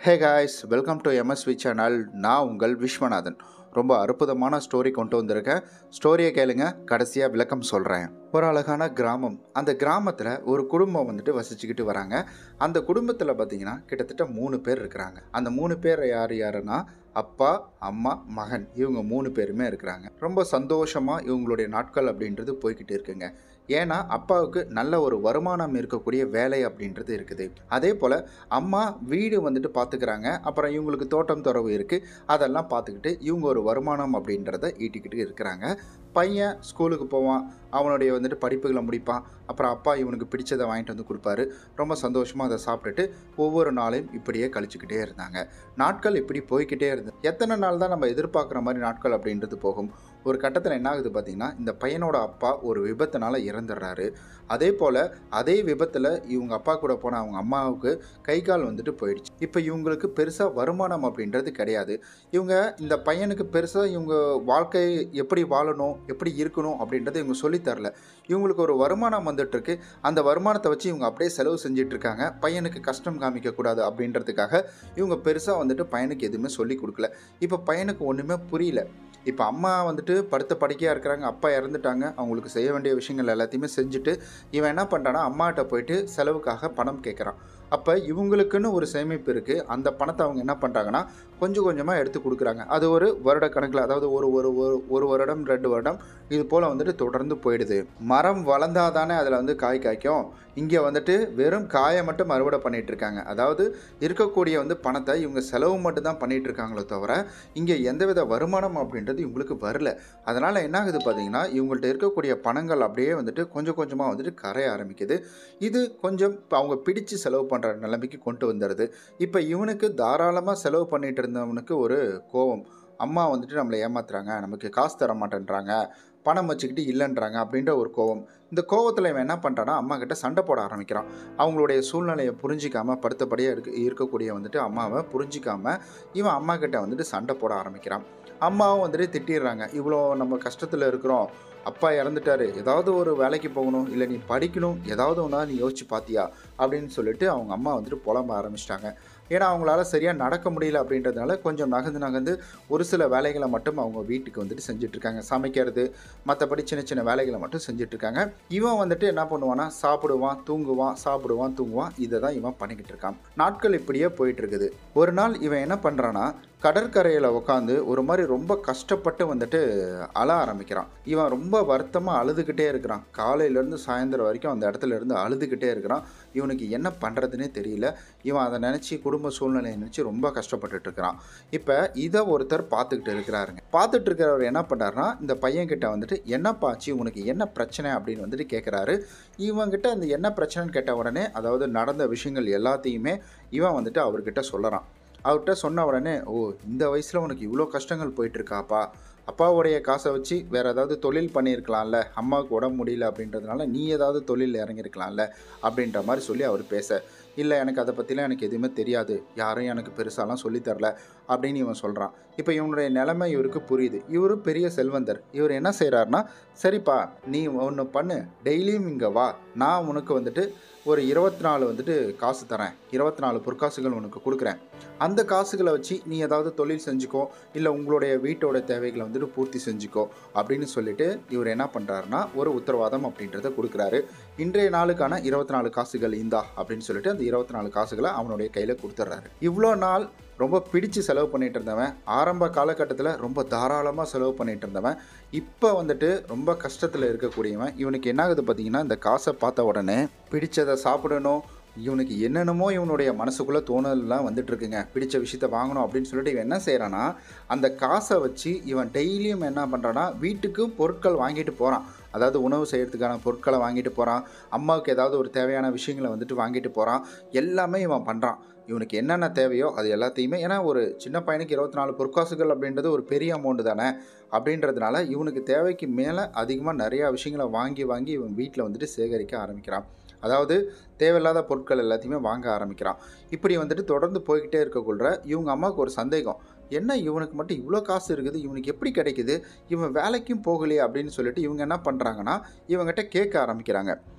Hey guys, welcome to MSV channel. நான் உங்கள் விஸ்வநாதன். ரொம்ப அற்புதமான ஸ்டோரி கொண்டு வந்திருக்கேன். ஸ்டோரியை கேளுங்க, கடைசியாக விளக்கம் சொல்கிறேன். ஒரு அழகான கிராமம். அந்த கிராமத்தில் ஒரு குடும்பம் வசிச்சுக்கிட்டு வராங்க. அந்த குடும்பத்தில் பார்த்தீங்கன்னா கிட்டத்தட்ட 3 பேர் இருக்கிறாங்க. அந்த 3 பேர் யாருன்னா அப்பா, அம்மா, மகன். இவங்க 3 பேருமே இருக்கிறாங்க. ரொம்ப சந்தோஷமாக இவங்களுடைய நாட்கள் அப்படின்றது போய்கிட்டு இருக்குங்க. ஏன்னா அப்பாவுக்கு நல்ல ஒரு வருமானம் இருக்கக்கூடிய வேலை அப்படின்றது இருக்குது. அதே போல் அம்மா வீடு பார்த்துக்கிறாங்க. அப்புறம் இவங்களுக்கு தோட்டம் துறவு இருக்குது. அதெல்லாம் பார்த்துக்கிட்டு இவங்க ஒரு வருமானம் அப்படின்றத ஈட்டிக்கிட்டு இருக்கிறாங்க. பையன் ஸ்கூலுக்கு போவான், அவனுடைய படிப்புகளை முடிப்பான். அப்புறம் அப்பா இவனுக்கு பிடிச்சதை வாங்கிட்டு கொடுப்பாரு. ரொம்ப சந்தோஷமாக அதை சாப்பிட்டுட்டு ஒவ்வொரு நாளையும் இப்படியே கழிச்சுக்கிட்டே இருந்தாங்க. நாட்கள் இப்படி போய்கிட்டே இருந்தது. எத்தனை நாள் தான் நம்ம எதிர்பார்க்குற மாதிரி நாட்கள் அப்படின்றது போகும். ஒரு கட்டத்தில் என்ன ஆகுது பார்த்திங்கன்னா, இந்த பையனோட அப்பா ஒரு விபத்தினால் இறந்துடுறாரு. அதே போல் அதே விபத்தில் இவங்க அப்பா கூட போன அவங்க அம்மாவுக்கு கை கால் போயிடுச்சு. இப்போ இவங்களுக்கு பெருசாக வருமானம் அப்படின்றது கிடையாது. இவங்க இந்த பையனுக்கு பெருசாக இவங்க வாழ்க்கை எப்படி வாழணும், எப்படி இருக்கணும் அப்படின்றத இவங்க சொல்லித்தரல. இவங்களுக்கு ஒரு வருமானம் வந்துட்டுருக்கு. அந்த வருமானத்தை வச்சு இவங்க அப்படியே செலவு செஞ்சிட்ருக்காங்க. பையனுக்கு கஷ்டம் காமிக்கக்கூடாது அப்படின்றதுக்காக இவங்க பெருசாக பையனுக்கு எதுவுமே சொல்லி கொடுக்கல. இப்போ பையனுக்கு ஒன்றுமே புரியல. இப்போ அம்மா படுத்த படுக்கையாக இருக்கிறாங்க, அப்பா இறந்துட்டாங்க. அவங்களுக்கு செய்ய வேண்டிய விஷயங்கள் எல்லாத்தையுமே செஞ்சுட்டு இவன் என்ன பண்ணுறான்னா அம்மாட்ட போயிட்டு செலவுக்காக பணம் கேட்குறான். அப்போ இவங்களுக்குன்னு ஒரு சேமிப்பு இருக்குது. அந்த பணத்தை அவங்க என்ன பண்ணுறாங்கன்னா கொஞ்சம் கொஞ்சமாக எடுத்து கொடுக்குறாங்க. அது ஒரு வருட கணக்கில், அதாவது ஒரு ஒரு ஒரு வருடம் 2 வருடம் இது போல் தொடர்ந்து போயிடுது. மரம் வளர்ந்தால் தானே அதில் காய் காய்க்கும். இங்கே வெறும் காயை மட்டும் அறுவடை பண்ணிகிட்ருக்காங்க. அதாவது இருக்கக்கூடிய பணத்தை இவங்க செலவு மட்டும் தான் பண்ணிகிட்ருக்காங்களோ தவிர இங்கே எந்தவித வருமானம் அப்படின்றது இவங்களுக்கு வரல. அதனால் என்ன ஆகுது பார்த்திங்கன்னா, இவங்கள்ட்ட இருக்கக்கூடிய பணங்கள் அப்படியே கொஞ்சம் கொஞ்சமாக கரைய ஆரம்பிக்குது. இது கொஞ்சம் அவங்க பிடிச்சு செலவு பண்ணுற நிலைமைக்கு கொண்டு வந்துடுது. இப்போ இவனுக்கு தாராளமாக செலவு பண்ணிகிட்டு இருந்தவனுக்கு ஒரு கோபம். அம்மா நம்மளை ஏமாத்துறாங்க, நமக்கு காசு தர மாட்டேன்றாங்க, பணம் வச்சுக்கிட்டு இல்லைன்றாங்க அப்படின்ற ஒரு கோபம். இந்த கோபத்தில் இவன் என்ன பண்ணுறான்னா அம்மா கிட்ட சண்டை போட ஆரம்பிக்கிறான். அவங்களுடைய சூழ்நிலையை புரிஞ்சிக்காமல், படுத்தபடியாக இருக்கக்கூடிய அம்மாவை புரிஞ்சிக்காமல் இவன் அம்மா கிட்ட சண்டை போட ஆரம்பிக்கிறான். அம்மாவும் திட்டிடுறாங்க. இவ்வளோ நம்ம கஷ்டத்தில் இருக்கிறோம், அப்பா இறந்துட்டாரு, ஏதாவது ஒரு வேலைக்கு போகணும், இல்லை நீ படிக்கணும், ஏதாவது ஒன்றா நீ யோசிச்சு பார்த்தியா அப்படின்னு சொல்லிட்டு அவங்க அம்மா புலம்ப ஆரம்பிச்சிட்டாங்க. ஏன்னா அவங்களால சரியாக நடக்க முடியல அப்படின்றதுனால கொஞ்சம் நகர்ந்து ஒரு சில வேலைகளை மட்டும் அவங்க வீட்டுக்கு செஞ்சிட்ருக்காங்க. சமைக்கிறது, மற்றபடி சின்ன சின்ன வேலைகளை மட்டும் செஞ்சிட்ருக்காங்க. இவன் என்ன பண்ணுவான்னா சாப்பிடுவான், தூங்குவான், சாப்பிடுவான், தூங்குவான். இதை தான் இவன் பண்ணிக்கிட்டு இருக்கான். நாட்கள் இப்படியே போயிட்டுருக்குது. ஒரு நாள் இவன் என்ன பண்ணுறான்னா கடற்கரையில் உட்காந்து ஒரு மாதிரி ரொம்ப கஷ்டப்பட்டு அழ ஆரம்பிக்கிறான். இவன் ரொம்ப வருத்தமாக அழுதுகிட்டே இருக்கிறான். காலையிலேருந்து சாயந்தரம் வரைக்கும் அந்த இடத்துல இருந்து அழுதுகிட்டே இருக்கிறான். இவனுக்கு என்ன பண்ணுறதுனே தெரியல. இவன் அதை நினச்சி, குடும்ப சூழ்நிலையை நினச்சி ரொம்ப கஷ்டப்பட்டுட்டு இருக்கிறான். இப்போ இதை ஒருத்தர் பார்த்துக்கிட்டு இருக்கிறாருங்க. பார்த்துட்டு இருக்கிறவர் என்ன பண்ணுறாருனா இந்த பையன்கிட்ட என்னப்பா ஆச்சு, உனக்கு என்ன பிரச்சனை அப்படின்னு கேட்குறாரு. இவன்கிட்ட அந்த என்ன பிரச்சனைன்னு கேட்ட உடனே, அதாவது நடந்த விஷயங்கள் எல்லாத்தையுமே இவன் அவர்கிட்ட சொல்லறான். அவர்கிட்ட சொன்ன உடனே, ஓ இந்த வயசில் உனக்கு இவ்வளோ கஷ்டங்கள் போயிட்டுருக்காப்பா, அப்பாவுடைய காசை வச்சு வேறு ஏதாவது தொழில் பண்ணியிருக்கலாம்ல, அம்மாவுக்கு உடம்பு முடியல அப்படின்றதுனால நீ ஏதாவது தொழில் இறங்கியிருக்கலாம்ல அப்படின்ற மாதிரி சொல்லி அவர் பேச, இல்லை எனக்கு அதை பற்றிலாம் எனக்கு எதுவுமே தெரியாது, யாரும் எனக்கு பெருசாலாம் சொல்லித்தரல அப்படின்னு இவன் சொல்கிறான். இப்போ இவனுடைய நிலைமை இவருக்கு புரியுது. இவர் பெரிய செல்வந்தர். இவர் என்ன செய்கிறாருன்னா, சரிப்பா நீ ஒன்று பண்ணு, டெய்லியும் இங்கே வா, நான் உனக்கு ஒரு 24 காசு தரேன், 24 பொற்காசுகள் உனக்கு கொடுக்குறேன். அந்த காசுகளை வச்சு நீ ஏதாவது தொழில் செஞ்சுக்கோ, இல்லை உங்களுடைய வீட்டோட தேவைகளை பூர்த்தி செஞ்சுக்கோ அப்படின்னு சொல்லிட்டு இவர் என்ன பண்ணுறாருன்னா ஒரு உத்தரவாதம் அப்படின்றத கொடுக்குறாரு. இன்றைய நாளுக்கான 24 காசுகள் இந்தா அப்படின்னு சொல்லிட்டு அந்த 24 காசுகளை அவனுடைய கையில் கொடுத்துட்றாரு. இவ்வளோ நாள் ரொம்ப பிடிச்சு செலவு பண்ணிகிட்டு இருந்தவன், ஆரம்ப காலகட்டத்தில் ரொம்ப தாராளமாக செலவு பண்ணிகிட்டு இருந்தவன், இப்போ ரொம்ப கஷ்டத்தில் இருக்கக்கூடியவன். இவனுக்கு என்ன ஆகுது பார்த்திங்கன்னா, இந்த காசை பார்த்த உடனே பிடிச்சதை சாப்பிடணும், இவனுக்கு என்னென்னமோ இவனுடைய மனசுக்குள்ளே தோணலாம் வந்துட்டுருக்குங்க. பிடிச்ச விஷயத்தை வாங்கணும் அப்படின்னு சொல்லிட்டு இவன் என்ன செய்கிறான்னா, அந்த காசை வச்சு இவன் டெய்லியும் என்ன பண்ணுறான்னா வீட்டுக்கு பொருட்கள் வாங்கிட்டு போகிறான். அதாவது உணவு செய்கிறதுக்கான பொருட்களை வாங்கிட்டு போகிறான், அம்மாவுக்கு ஏதாவது ஒரு தேவையான விஷயங்களை வாங்கிட்டு போகிறான். எல்லாமே இவன் பண்ணுறான். இவனுக்கு என்னென்ன தேவையோ அது எல்லாத்தையுமே, ஏன்னா ஒரு சின்ன பையனுக்கு 24 பொற்காசுகள் அப்படின்றது ஒரு பெரிய அமௌண்ட்டு தானே. அப்படின்றதுனால இவனுக்கு தேவைக்கு மேலே அதிகமாக நிறையா விஷயங்களை வாங்கி இவன் வீட்டில் சேகரிக்க ஆரம்பிக்கிறான். அதாவது தேவையில்லாத பொருட்கள் எல்லாத்தையுமே வாங்க ஆரம்பிக்கிறான். இப்படி தொடர்ந்து போய்கிட்டே இருக்கக்குள்ள இவங்க அம்மாவுக்கு ஒரு சந்தேகம். என்ன இவனுக்கு மட்டும் இவ்வளோ காசு இருக்குது, இவனுக்கு எப்படி கிடைக்குது, இவன் வேலைக்கும் போகலையே அப்படின்னு சொல்லிட்டு இவங்க என்ன பண்ணுறாங்கன்னா இவங்ககிட்ட கேட்க ஆரம்பிக்கிறாங்க.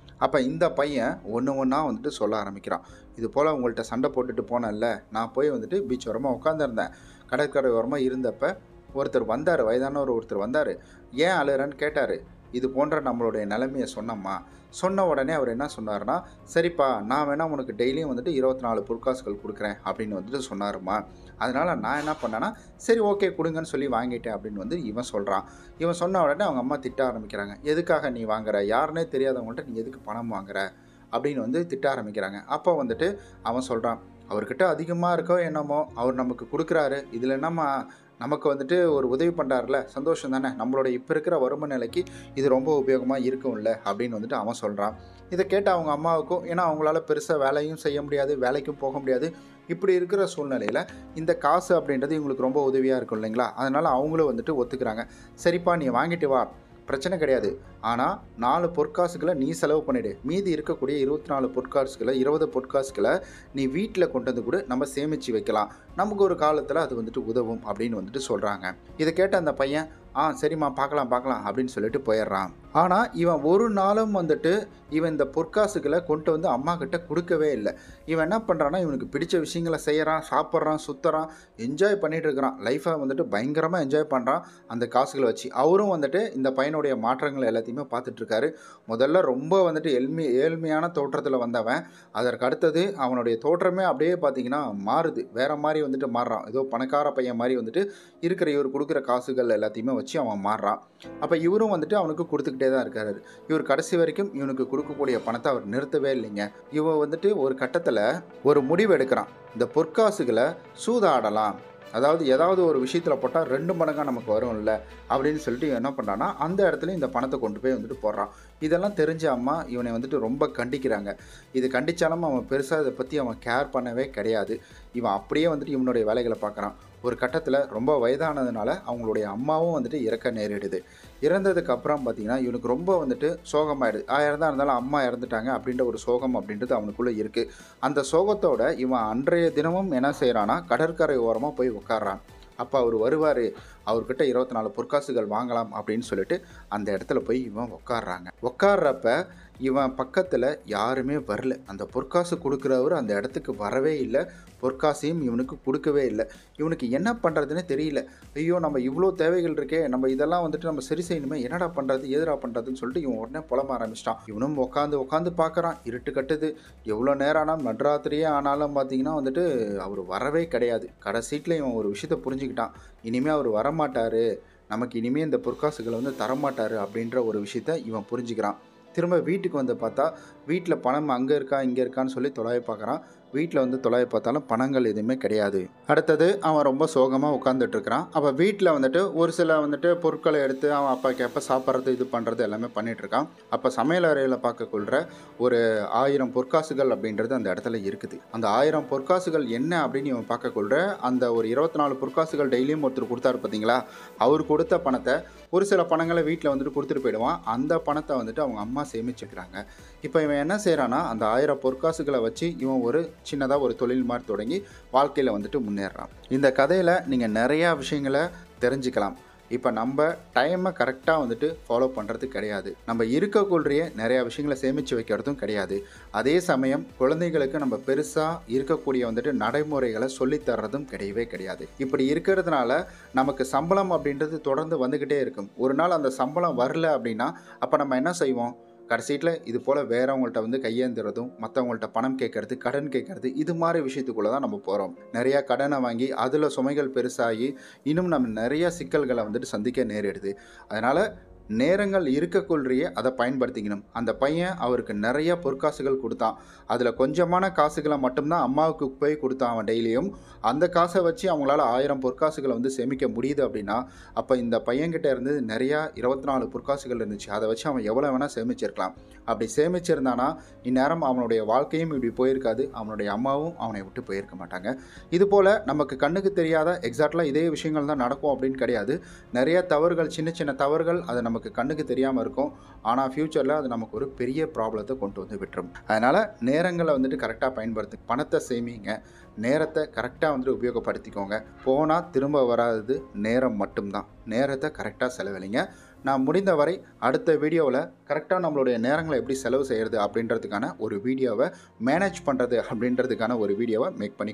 அப்போ இந்த பையன் ஒன்று ஒன்றா வந்துட்டு சொல்ல ஆரம்பிக்கிறான். இது போல் உங்கள்கிட்ட சண்டை போட்டுட்டு போனேன்ல, நான் போய் வந்துட்டு பீச் ஓரமாக உட்காந்துருந்தேன். கடற்கரை ஓரமாக இருந்தப்ப ஒருத்தர் வந்தார், வயதானவர் ஒருத்தர் வந்தார். ஏன் அழுறன்னு கேட்டார். இது போன்ற நம்மளுடைய நிலைமையை சொன்னம்மா. சொன்ன உடனே அவர் என்ன சொன்னார்னா, சரிப்பா நான் வேணால் உனக்கு டெய்லியும் வந்துட்டு 24 பொற்காசுகள் கொடுக்குறேன் அப்படின்னு வந்துட்டு சொன்னாருமா. அதனால் நான் என்ன பண்ணேன்னா, சரி ஓகே கொடுங்கன்னு சொல்லி வாங்கிட்டேன் அப்படின்னு வந்து இவன் சொல்கிறான். இவன் சொன்ன உடனே அவங்க அம்மா திட்ட ஆரம்பிக்கிறாங்க. எதுக்காக நீ வாங்குற, யாருன்னே தெரியாதவங்கள்ட்ட நீ எதுக்கு பணம் வாங்குற அப்படின்னு வந்து திட்ட ஆரம்பிக்கிறாங்க. அப்போ வந்துட்டு அவன் சொல்கிறான், அவர்கிட்ட அதிகமாக இருக்கோ என்னமோ, அவர் நமக்கு கொடுக்குறாரு, இதில் என்னம்மா நமக்கு வந்துட்டு ஒரு உதவி பண்ணுறாருல, சந்தோஷம் தானே, நம்மளோட இப்போ இருக்கிற வறுமை நிலைக்கு இது ரொம்ப உபயோகமாக இருக்கும்ல அப்படின்னு வந்துட்டு அவன் சொல்கிறான். இதை கேட்ட அவங்க அம்மாவுக்கும், ஏன்னா அவங்களால பெருசாக வேலையும் செய்ய முடியாது, வேலைக்கும் போக முடியாது. இப்படி இருக்கிற சூழ்நிலையில் இந்த காசு அப்படின்றது இவங்களுக்கு ரொம்ப உதவியாக இருக்கும் இல்லைங்களா. அதனால் அவங்களும் வந்துட்டு ஒத்துக்கிறாங்க. சரிப்பா நீ வாங்கிட்டு வா, பிரச்சனை கிடையாது. ஆனால் 4 பொற்காசுகளை நீ செலவு பண்ணிவிடு, மீதி இருக்கக்கூடிய 24 பொற்காசுகளை 20 பொற்காசுகளை நீ வீட்டில் கொண்டு வந்து கூட நம்ம சேமித்து வைக்கலாம், நமக்கு ஒரு காலத்தில் அது வந்துட்டு உதவும் அப்படின்னு வந்துட்டு சொல்கிறாங்க. இதை கேட்ட அந்த பையன், சரிம்மா பார்க்கலாம் அப்படின்னு சொல்லிட்டு போயிடுறான். ஆனால் இவன் ஒரு நாளும் வந்துட்டு இவன் இந்த பொற்காசுகளை கொண்டு வந்து அம்மா கிட்ட கொடுக்கவே இல்லை. இவன் என்ன பண்ணுறான்னா, இவனுக்கு பிடிச்ச விஷயங்களை செய்கிறான், சாப்பிட்றான், சுற்றுறான், என்ஜாய் பண்ணிகிட்டு இருக்கிறான், லைஃப்பை வந்துட்டு பயங்கரமாக என்ஜாய் பண்ணுறான் அந்த காசுகளை வச்சு. அவரும் வந்துட்டு இந்த பையனுடைய மாற்றங்களை எல்லாத்தையுமே பார்த்துட்ருக்காரு. முதல்ல ரொம்ப வந்துட்டு ஏழ்மையான தோற்றத்தில் வந்தவன், அதற்கு அடுத்தது அவனுடைய தோற்றமே அப்படியே பார்த்திங்கன்னா மாறுது, வேறு மாதிரி வந்துட்டு மாறுறான். ஏதோ பணக்கார பையன் மாதிரி வந்துட்டு இருக்கிற இவர் கொடுக்குற காசுகள் எல்லாத்தையுமே வச்சு அவன் மாறுறான். அப்போ இவரும் வந்துட்டு அவனுக்கு கொடுத்துக்கிட்டே தான் இருக்காரு. இவர் கடைசி வரைக்கும் இவனுக்கு கொடுக்கக்கூடிய பணத்தை அவர் நிறுத்தவே இல்லைங்க. இவன் வந்துட்டு ஒரு கட்டத்தில் ஒரு முடிவு எடுக்கிறான், இந்த பொற்காசுகளை சூதாடலாம், அதாவது ஏதாவது ஒரு விஷயத்தில் போட்டால் 2 மடங்காக நமக்கு வரும்ல அப்படின்னு சொல்லிட்டு இவன் என்ன பண்ணுறான்னா, அந்த இடத்துல இந்த பணத்தை கொண்டு போய் வந்துட்டு போடுறான். இதெல்லாம் தெரிஞ்ச அம்மா இவனை வந்துட்டு ரொம்ப கண்டிக்கிறாங்க. இது கண்டித்தாலும் அவன் பெருசாக இதை பற்றி அவன் கேர் பண்ணவே கிடையாது. இவன் அப்படியே வந்துட்டு இவனுடைய வேலைகளை பார்க்குறான். ஒரு கட்டத்தில் ரொம்ப வயதானதுனால அவங்களுடைய அம்மாவும் வந்துட்டு இறக்க நேரிடுது. இறந்ததுக்கு அப்புறம் பார்த்திங்கன்னா இவனுக்கு ரொம்ப வந்துட்டு சோகமாயிடுது. 1000 தான் இருந்தாலும் அம்மா இறந்துட்டாங்க அப்படின்ற ஒரு சோகம் அப்படின்றது அவனுக்குள்ளே இருக்குது. அந்த சோகத்தோட இவன் அன்றைய தினமும் என்ன செய்கிறான்னா, கடற்கரை ஓரமாக போய் உட்கார்றான். அப்போ அவர் வருவார், அவர்கிட்ட 24 பொற்காசுகள் வாங்கலாம் அப்படின்னு சொல்லிட்டு அந்த இடத்துல போய் இவன் உட்கார்றப்ப இவன் பக்கத்தில் யாருமே வரல. அந்த பொற்காசு கொடுக்குறவர் அந்த இடத்துக்கு வரவே இல்லை, பொற்காசையும் இவனுக்கு கொடுக்கவே இல்லை. இவனுக்கு என்ன பண்ணுறதுன்னு தெரியல. ஐயோ நம்ம இவ்வளோ தேவைகள் இருக்கே, நம்ம இதெல்லாம் வந்துட்டு நம்ம சரி செய்யணுமே, என்னடா பண்ணுறது ஏதுடா பண்ணுறதுன்னு சொல்லிட்டு இவன் உடனே புலம்ப ஆரம்பிச்சிட்டான். இவனும் உட்காந்து பார்க்குறான், இருட்டு கட்டுது, எவ்வளோ நேரம் ஆனாலும் நடுராத்திரியே ஆனாலும் பார்த்திங்கன்னா வந்துட்டு அவர் வரவே கிடையாது. கடைசீட்டில் இவன் ஒரு விஷயத்தை புரிஞ்சுக்கிட்டான், இனிமேல் அவர் வரமாட்டார், நமக்கு இனிமேல் இந்த பொற்காசுகளை வந்து தரமாட்டார் அப்படின்ற ஒரு விஷயத்த இவன் புரிஞ்சுக்கிறான். திரும்ப வீட்டுக்கு வந்து பார்த்தா வீட்டில் பணம் அங்கே இருக்கா இங்கே இருக்கான்னு சொல்லி தொலைவை பார்க்குறான். வீட்டில் வந்து தொலைவை பார்த்தாலும் பணங்கள் எதுவுமே கிடையாது. அடுத்தது அவன் ரொம்ப சோகமாக உட்காந்துட்ருக்கிறான். அப்போ வீட்டில் வந்துட்டு ஒரு சில வந்துட்டு பொருட்களை எடுத்து அவன் அப்பாக்கு எப்போ சாப்பிட்றது இது பண்ணுறது எல்லாமே பண்ணிகிட்ருக்கான். அப்போ சமையல் அறையில் பார்க்கக்குள்ள ஒரு 1000 பொற்காசுகள் அப்படின்றது அந்த இடத்துல இருக்குது. அந்த 1000 பொற்காசுகள் என்ன அப்படின்னு இவன் பார்க்கக்குள்ள அந்த ஒரு 24 பொற்காசுகள் டெய்லியும் ஒருத்தர் கொடுத்தாரு பார்த்தீங்களா, அவர் கொடுத்த பணத்தை ஒரு சில பணங்களை வீட்டில் வந்துட்டு கொடுத்துட்டு போயிடுவான். அந்த பணத்தை வந்துட்டு அவங்க அம்மா சேமிச்சுக்கிறாங்க. இப்போ இவன் என்ன செய்கிறான்னா, அந்த 1000 பொற்காசுகளை வச்சு இவன் ஒரு சின்னதாக ஒரு தொழில் மாதிரி தொடங்கி வாழ்க்கையில் வந்துட்டு முன்னேறான். இந்த கதையில் நீங்கள் நிறையா விஷயங்களை தெரிஞ்சுக்கலாம். இப்போ நம்ம டைமை கரெக்டாக வந்துட்டு ஃபாலோ பண்ணுறது கிடையாது, நம்ம இருக்கக்குள்ளேயே நிறையா விஷயங்களை சேமித்து வைக்கிறதும் கிடையாது. அதே சமயம் குழந்தைகளுக்கு நம்ம பெருசாக இருக்கக்கூடிய வந்துட்டு நடைமுறைகளை சொல்லித்தர்றதும் கிடையவே கிடையாது. இப்படி இருக்கிறதுனால நமக்கு சம்பளம் அப்படின்றது தொடர்ந்து வந்துக்கிட்டே இருக்கும். ஒரு நாள் அந்த சம்பளம் வரல அப்படின்னா அப்போ நம்ம என்ன செய்வோம், கடைசீட்டில் இது போல் வேறவங்கள்ட்ட வந்து கையேந்துறதும், மற்றவங்கள்ட்ட பணம் கேட்கறது, கடன் கேட்கறது, இது மாதிரி விஷயத்துக்குள்ளே தான் நம்ம போகிறோம். நிறையா கடனை வாங்கி அதில் சுமைகள் பெருசாகி இன்னும் நம்ம நிறையா சிக்கல்களை வந்துட்டு சந்திக்க நேரிடுது. அதனால் நேரங்கள் இருக்கக்குள்ளேயே அதை பயன்படுத்திக்கணும். அந்த பையன் அவருக்கு நிறைய பொற்காசுகள் கொடுத்தான். அதில் கொஞ்சமான காசுகளை மட்டும்தான் அம்மாவுக்கு போய் கொடுத்தான் அவன் டெய்லியும். அந்த காசை வச்சு அவங்களால 1000 பொற்காசுகளை வந்து சேமிக்க முடியுது அப்படின்னா, அப்போ இந்த பையன்கிட்ட இருந்து நிறையா 24 பொற்காசுகள் இருந்துச்சு. அதை வச்சு அவன் எவ்வளோ வேணால் சேமிச்சிருக்கலாம். அப்படி சேமிச்சிருந்தானா இந்நேரம் அவனுடைய வாழ்க்கையும் இப்படி போயிருக்காது, அவனுடைய அம்மாவும் அவனை விட்டு போயிருக்க மாட்டாங்க. இதுபோல் நமக்கு கண்ணுக்கு தெரியாத எக்ஸாக்டாக இதே விஷயங்கள் தான் நடக்கும் அப்படின்னு கிடையாது. நிறைய தவறுகள், சின்ன சின்ன தவறுகள் அது நமக்கு கண்ணுக்கு தெரியாமல் இருக்கும். ஆனால் ஃப்யூச்சரில் அது நமக்கு ஒரு பெரிய ப்ராப்ளத்தை கொண்டு வந்து விட்டுரும். அதனால் நேரங்களை வந்துட்டு கரெக்டாக பயன்படுத்து, பணத்தை சேமிங்க, நேரத்தை கரெக்டாக வந்துட்டு உபயோகப்படுத்திக்கோங்க. போனால் திரும்ப வராதது நேரம் மட்டும்தான். நேரத்தை கரெக்டாக செலவழிங்க. நான் முடிந்தவரை அடுத்த வீடியோவில் கரெக்டாக நம்மளுடைய நேரங்களை எப்படி செலவு செய்கிறது அப்படின்றதுக்கான ஒரு வீடியோவை மேனேஜ் பண்ணுறது அப்படின்றதுக்கான ஒரு வீடியோவை மேக் பண்ணி